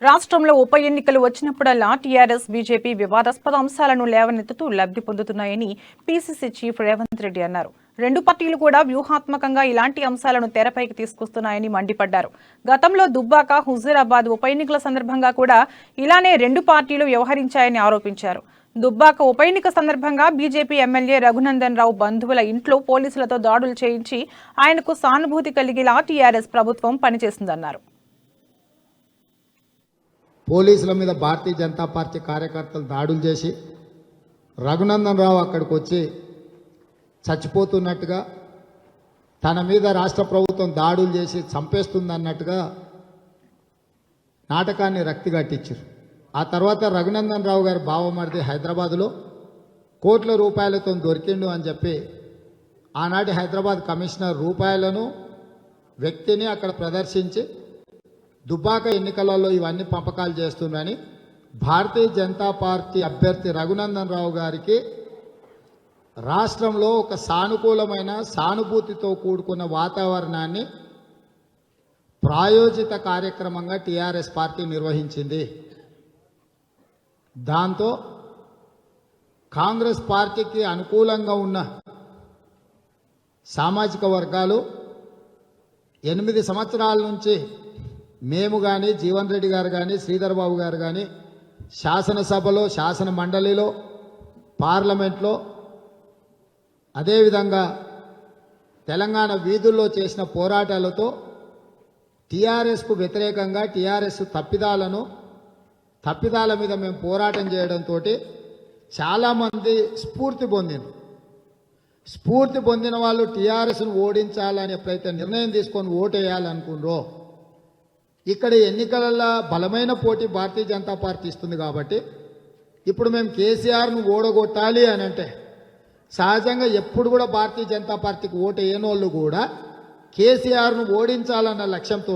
రాష్ట్రంలో ఉప ఎన్నికలు వచ్చినప్పుడల్లా టీఆర్ఎస్ బీజేపీ వివాదాస్పద అంశాలను లేవనెత్తుతూ లబ్ధి పొందుతున్నాయని పీసీసీ చీఫ్ రేవంత్ రెడ్డి అన్నారు. రెండు పార్టీలు కూడా వ్యూహాత్మకంగా ఇలాంటి అంశాలను తెరపైకి తీసుకొస్తున్నాయని మండిపడ్డారు. గతంలో దుబ్బాక, హుజూరాబాద్ ఉప ఎన్నికల సందర్భంగా కూడా ఇలానే రెండు పార్టీలు వ్యవహరించాయని ఆరోపించారు. దుబ్బాక ఉప ఎన్నిక సందర్భంగా బీజేపీ ఎమ్మెల్యే రఘునందన్ రావు బంధువుల ఇంట్లో పోలీసులతో దాడులు చేయించి ఆయనకు సానుభూతి కలిగేలా టీఆర్ఎస్ ప్రభుత్వం పనిచేసిందన్నారు. పోలీసుల మీద భారతీయ జనతా పార్టీ కార్యకర్తలు దాడులు చేసి రఘునందన్ రావు అక్కడికి వచ్చి చచ్చిపోతున్నట్టుగా, తన మీద రాష్ట్ర ప్రభుత్వం దాడులు చేసి చంపేస్తుందన్నట్టుగా నాటకాన్ని రక్తి కట్టించారు. ఆ తర్వాత రఘునందన్ రావు గారి బావమరిది హైదరాబాదులో కోట్ల రూపాయలతో దొరికిండు అని చెప్పి ఆనాటి హైదరాబాద్ కమిషనర్ రూపాయలను వ్యక్తిని అక్కడ ప్రదర్శించి దుబ్బాక ఎన్నికలలో ఇవన్నీ పంపకాలు చేస్తున్నారని భారతీయ జనతా పార్టీ అభ్యర్థి రఘునందన్ రావు గారికి రాష్ట్రంలో ఒక సానుకూలమైన సానుభూతితో కూడుకున్న వాతావరణాన్ని ప్రాయోజిత కార్యక్రమంగా టీఆర్ఎస్ పార్టీ నిర్వహించింది. దాంతో కాంగ్రెస్ పార్టీకి అనుకూలంగా ఉన్న సామాజిక వర్గాలు 8 సంవత్సరాల నుంచి మేము కానీ, జీవన్ రెడ్డి గారు కానీ, శ్రీధర్ బాబు గారు కానీ శాసనసభలో, శాసన మండలిలో, పార్లమెంట్లో, అదేవిధంగా తెలంగాణ వీధుల్లో చేసిన పోరాటాలతో టీఆర్ఎస్కు వ్యతిరేకంగా టీఆర్ఎస్ తప్పిదాల మీద మేము పోరాటం చేయడంతో చాలామంది స్ఫూర్తి పొందిన వాళ్ళు టీఆర్ఎస్ను ఓడించాలని ఎప్పుడైతే నిర్ణయం తీసుకొని ఓటేయాలనుకున్నారో, ఇక్కడ ఎన్నికలలో బలమైన పోటీ భారతీయ జనతా పార్టీ ఇస్తుంది కాబట్టి ఇప్పుడు మేము కేసీఆర్ను ఓడగొట్టాలి అని అంటే సహజంగా ఎప్పుడు కూడా భారతీయ జనతా పార్టీకి ఓటు వేయనోళ్ళు కూడా కేసీఆర్ను ఓడించాలన్న లక్ష్యంతో